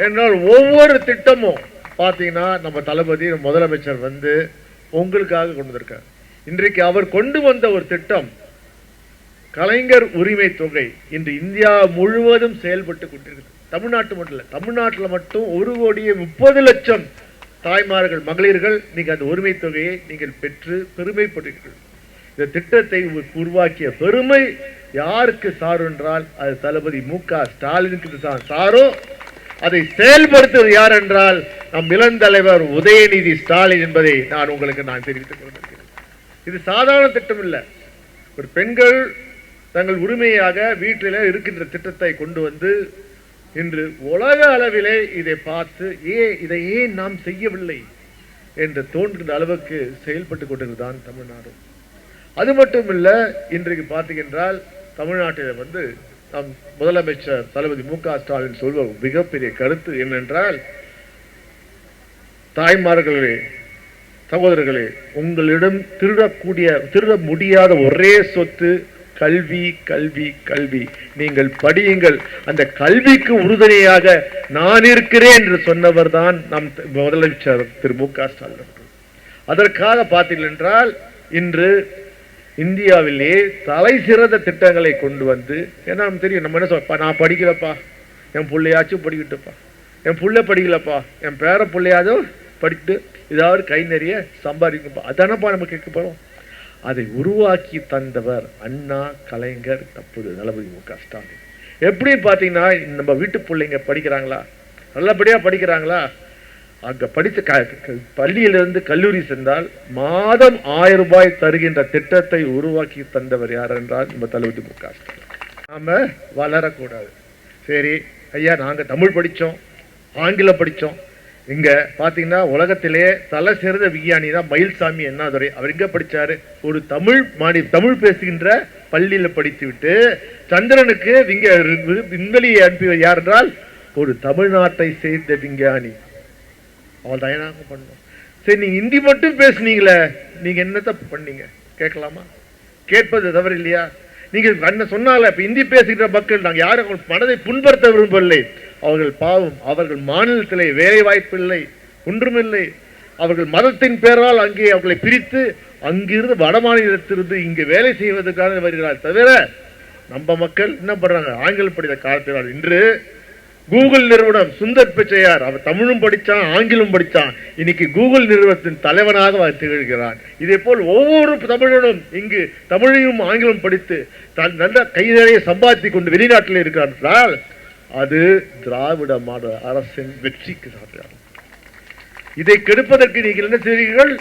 என்றால் ஒவ்வொரு திட்டமும் பார்த்தீங்கன்னா நம்ம தளபதி முதலமைச்சர் வந்து உங்களுக்காக கொண்டு வந்திருக்கார். இன்றைக்கு அவர் கொண்டு வந்த ஒரு திட்டம் கலைஞர் உரிமை தொகை இன்று இந்தியா முழுவதும் செயல்பட்டு கொண்டிருக்கிறது. தமிழ்நாட்டு மட்டும் இல்லை, தமிழ்நாட்டில் மட்டும் 1,30,00,000 தாய்மார்கள் மகளிர்கள் நீங்க அந்த உரிமை தொகையை நீங்கள் பெற்று பெருமைப்படுகிறீர்கள். இந்த திட்டத்தை உருவாக்கிய பெருமை யாருக்கு சாரு என்றால் அது தளபதி மு.க. ஸ்டாலினுக்கு சாரோ. அதை செயல்படுத்துவது யார் என்றால் நம் இளந்தலைவர் உதயநிதி ஸ்டாலின் என்பதை நான் தெரிவித்துக் கொண்டிருக்கிறேன். இது சாதாரண திட்டம் இல்லை. ஒரு பெண்கள் தங்கள் உரிமையாக வீட்டில் இருக்கின்ற திட்டத்தை கொண்டு வந்து இன்று உலக அளவிலே இதை பார்த்து இதை ஏன் நாம் செய்யவில்லை என்று தோன்றுகின்ற அளவுக்கு செயல்பட்டு கொண்டிருந்தான் தமிழ்நாடு. அது மட்டுமில்ல, இன்றைக்கு பார்த்தீங்கன்றால் தமிழ்நாட்டில் வந்து நம் முதலமைச்சர் தளபதி மு.க. ஸ்டாலின் சொல்வ மிகப்பெரிய கருத்து என்னென்றால், தாய்மார்களே சகோதரர்களே, உங்களிடம் திருட முடியாத ஒரே சொத்து கல்வி கல்வி கல்வி. நீங்கள் படியுங்கள், அந்த கல்விக்கு உறுதுணையாக நான் இருக்கிறேன் என்று சொன்னவர் தான் நம் முதலமைச்சர் திரு மு.க. ஸ்டாலின். அதற்காக பார்த்தீர்கள் என்றால் இன்று இந்தியாவிலே தலை சிறந்த திட்டங்களை கொண்டு வந்து, ஏன்னா நமக்கு தெரியும், நம்ம என்ன சொல்ல, நான் படிக்கலப்பா, என் பிள்ளையாச்சும் படிக்கட்டுப்பா, என் பிள்ளை படிக்கலப்பா, என் பேர பிள்ளையாவது படித்து ஏதாவது கை நிறைய சம்பாதிக்கும்பா, அதானப்பா நம்ம கேட்க போறோம். அதை உருவாக்கி தந்தவர் அண்ணா, கலைஞர், தற்போது தளபதி மு.க. ஸ்டாலின். எப்படி பார்த்தீங்கன்னா நம்ம வீட்டு பிள்ளைங்க படிக்கிறாங்களா, நல்லபடியாக படிக்கிறாங்களா, அங்கே படித்த பள்ளியிலிருந்து கல்லூரி சென்றால் மாதம் 1000 ரூபாய் தருகின்ற திட்டத்தை உருவாக்கி தந்தவர் யார் என்றால் நம்ம தளபதி மு.க. ஸ்டாலின். நாம வளரக்கூடாது. சரி ஐயா, நாங்கள் தமிழ் படித்தோம், ஆங்கிலம் படித்தோம். இங்கே பார்த்தீங்கன்னா உலகத்திலே தலை சிறந்த விஞ்ஞானி தான் மயில்சாமி அண்ணாதுரை. அவர் எங்கே படித்தார்? ஒரு தமிழ் பேசுகின்ற பள்ளியில் படித்து விட்டு சந்திரனுக்கு விண்வெளியை அனுப்பி யார் என்றால் ஒரு தமிழ்நாட்டை சேர்ந்த விஞ்ஞானி. அவள் தயாராக பண்ணோம். சரி, நீங்க ஹிந்தி மட்டும் பேசுனீங்களே, நீங்க என்ன தப்பு பண்ணீங்க கேட்கலாமா? கேட்பது தவறு இல்லையா? நீங்க என்ன சொன்னால இப்ப ஹிந்தி பேசுகிற மக்கள் நாங்கள் யாரும் மனதை புண்படுத்த விரும்பவில்லை. அவர்கள் பாவம், அவர்கள் மாநிலத்திலே வேலை வாய்ப்பு இல்லை, ஒன்றுமில்லை. அவர்கள் மதத்தின் பேரால் அங்கே அவர்களை பிரித்து அங்கிருந்து வட மாநிலத்திலிருந்து இங்கு வேலை செய்வதற்காக வருகிறார். தவிர நம்ம மக்கள் என்ன பண்றாங்க? ஆங்கிலம் படித்த காலத்தினால் இன்று கூகுள் நிறுவனம் சுந்தர் பிச்சையார், அவர் தமிழும் படித்தான், ஆங்கிலம் படித்தான். இன்னைக்கு கூகுள் நிறுவனத்தின் தலைவனாக திகழ்கிறான். இதே போல் ஒவ்வொரு தமிழனும் இங்கு தமிழையும் ஆங்கிலம் படித்து நல்ல கை நிறைய சம்பாதித்துக் கொண்டு வெளிநாட்டில் இருக்கிறார். அது திராவிட மாடல் அரசின் வெற்றிக்கு சான்றாகும். இதை கெடுப்பதற்கு நீங்கள் என்ன செய்கிறீர்கள்?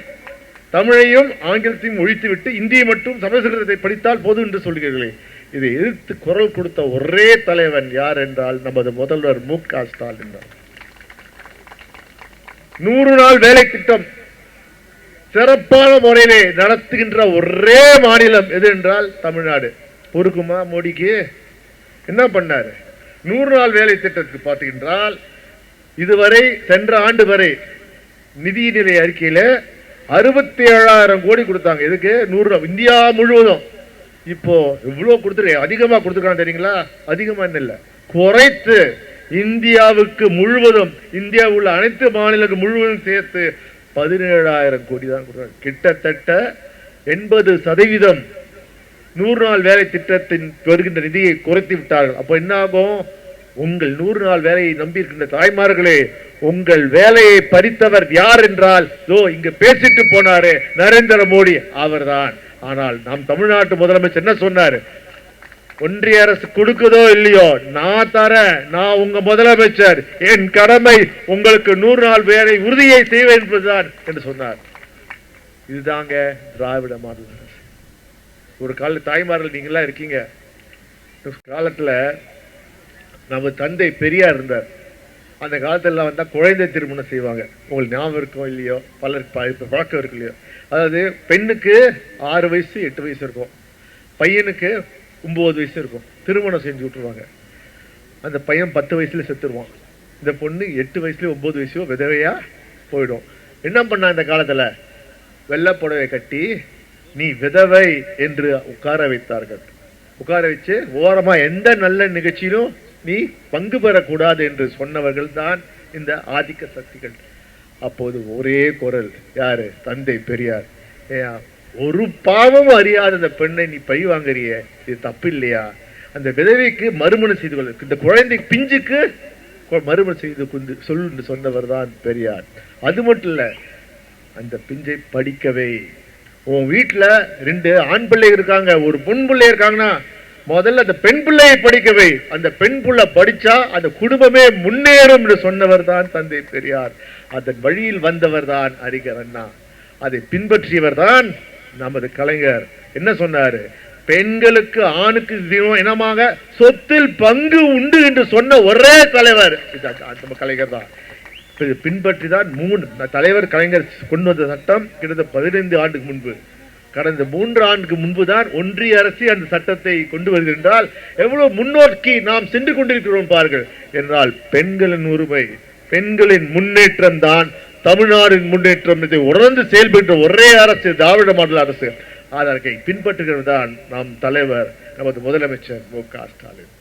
தமிழையும் ஆங்கிலத்தையும் ஒழித்துவிட்டு இந்தியை மட்டும் சமஸ்கிருதத்தை படித்தால் போதும் என்று சொல்கிறீர்களே. இதை எதிர்த்து குரல் கொடுத்த ஒரே தலைவன் யார் என்றால் நமது முதல்வர் மு.க. ஸ்டாலின். 100 நாள் வேலை திட்டம் சிறப்பான முறையிலே நடத்துகின்ற ஒரே மாநிலம் எது என்றால் தமிழ்நாடு. பொறுக்குமா மோடிக்கு? என்ன பண்ணாரு? 100 நாள் வேலை திட்டத்துக்கு பார்த்தீங்கன்றால் இதுவரை சென்ற ஆண்டு வரை நிதிநிலை அறிக்கையில 67,000 கோடி கொடுத்தாங்க. இதுக்கு 100 இந்தியா முழுவதும். இப்போ இவ்வளவு கொடுத்துருக்க, அதிகமா கொடுத்துருக்காங்க தெரியுங்களா? அதிகமா இல்லை, குறைத்து இந்தியாவுக்கு முழுவதும், இந்தியா உள்ள அனைத்து மாநிலங்கள் முழுவதும் சேர்த்து 17,000 கோடி தான் கொடுக்குறாங்க. கிட்டத்தட்ட 80% 100 நாள் வேலை திட்டத்தின் வருகின்ற நிதியை குறைத்து விட்டார்கள். அப்போ என்ன ஆகும்? உங்கள் 100 நாள் வேலையை நம்பி இருக்கின்ற தாய்மார்களே, உங்கள் வேலையை பறித்தவர் யார் என்றால் இங்க பேசிட்டு போனாரு நரேந்திர மோடி, அவர்தான். ஆனால் நம் தமிழ்நாட்டு முதலமைச்சர் என்ன சொன்னாரு? ஒன்றிய அரசு கொடுக்குதோ இல்லையோ, நான் தரேன், நான் உங்க முதலமைச்சர், என் கடமை உங்களுக்கு 100 நாள் வேலை உறுதியை செய்வேன் என்பதுதான் என்று சொன்னார். இதுதாங்க திராவிட மாடல் அரசு. ஒரு கால தாய்மார்கள் நீங்களா இருக்கீங்க. காலத்துல நம்ம தந்தை பெரியார் இருந்தார். அந்த காலத்துல வந்தா குழந்தை திருமணம் செய்வாங்க. உங்களுக்கு ஞாபகம் இருக்கும் இல்லையோ, பலருக்கு பழக்கம் இருக்கு இல்லையோ. அதாவது பெண்ணுக்கு 6 வயசு 8 வயசு இருக்கும், பையனுக்கு 9 வயசு இருக்கும். திருமணம் செஞ்சு விட்டுருவாங்க. அந்த பையன் 10 வயசுல செத்துருவான். இந்த பொண்ணு 8 வயசுல 9 வயசோ விதவையா போயிடும். என்ன பண்ணா இந்த காலத்துல? வெள்ளை புடவை கட்டி நீ விதவை என்று உட்கார வைத்தார்கள். உட்கார வச்சு ஓரமா எந்த நல்ல நிகழ்ச்சியிலும் நீ பங்கு பெறக்கூடாது என்று சொன்னவர்கள் தான் இந்த ஆதிக்க சக்திகள். அப்போது ஒரே குரல், யாரு? தந்தை பெரியார். ஒரு பாவம் அறியாத அந்த பெண்ணை நீ பழி வாங்குறிய, இது தப்பு இல்லையா? அந்த விதவைக்கு மறுமணம் செய்து கொள்ள, இந்த குழந்தை பிஞ்சுக்கு மறுமணம் செய்து சொல்லு சொன்னவர் தான் பெரியார். அது மட்டும் இல்ல, அந்த பிஞ்சை படிக்கவே. உன் வீட்டுல 2 ஆண் பிள்ளை இருக்காங்க, ஒரு பெண் பிள்ளை இருக்காங்கன்னா முதல்ல அந்த பெண் பிள்ளையை படிக்கவே. அந்த பெண் பிள்ளை படிச்சா அந்த குடும்பமே முன்னேறும் என்று சொன்னவர் தான் தந்தை பெரியார். அதன் வழியில் வந்தவர் தான் அறிஞர் அண்ணா. அதை பின்பற்றியவர் தான் நமது கலைஞர். என்ன சொன்னாரு? பெண்களுக்கு ஆணுக்கு இனமாக சொத்தில் பங்கு உண்டு என்று சொன்ன ஒரே தலைவர் நம்ம கலைஞர் தான். பின்பற்றி தான் 3 தலைவர் கலைஞர் கொண்டு வந்த சட்டம் கிட்டத்தட்ட 15 ஆண்டுக்கு முன்பு. கடந்த 3 ஆண்டுக்கு முன்பு தான் ஒன்றிய அரசு அந்த சட்டத்தை கொண்டு வருகின்றால் எவ்வளவு முன்னோக்கி நாம் சென்று கொண்டிருக்கிறோம் பாருங்கள். என்றால் பெண்களின் உரிமை, பெண்களின் முன்னேற்றம் தான் தமிழ்நாட்டின் முன்னேற்றம். இதை உணர்ந்து செயல்படுகின்ற ஒரே அரசு திராவிட மாடல் அரசு. அதற்கு பின்பற்றுகிறது தான் நம் தலைவர், நமது முதலமைச்சர் மு.க. ஸ்டாலின்.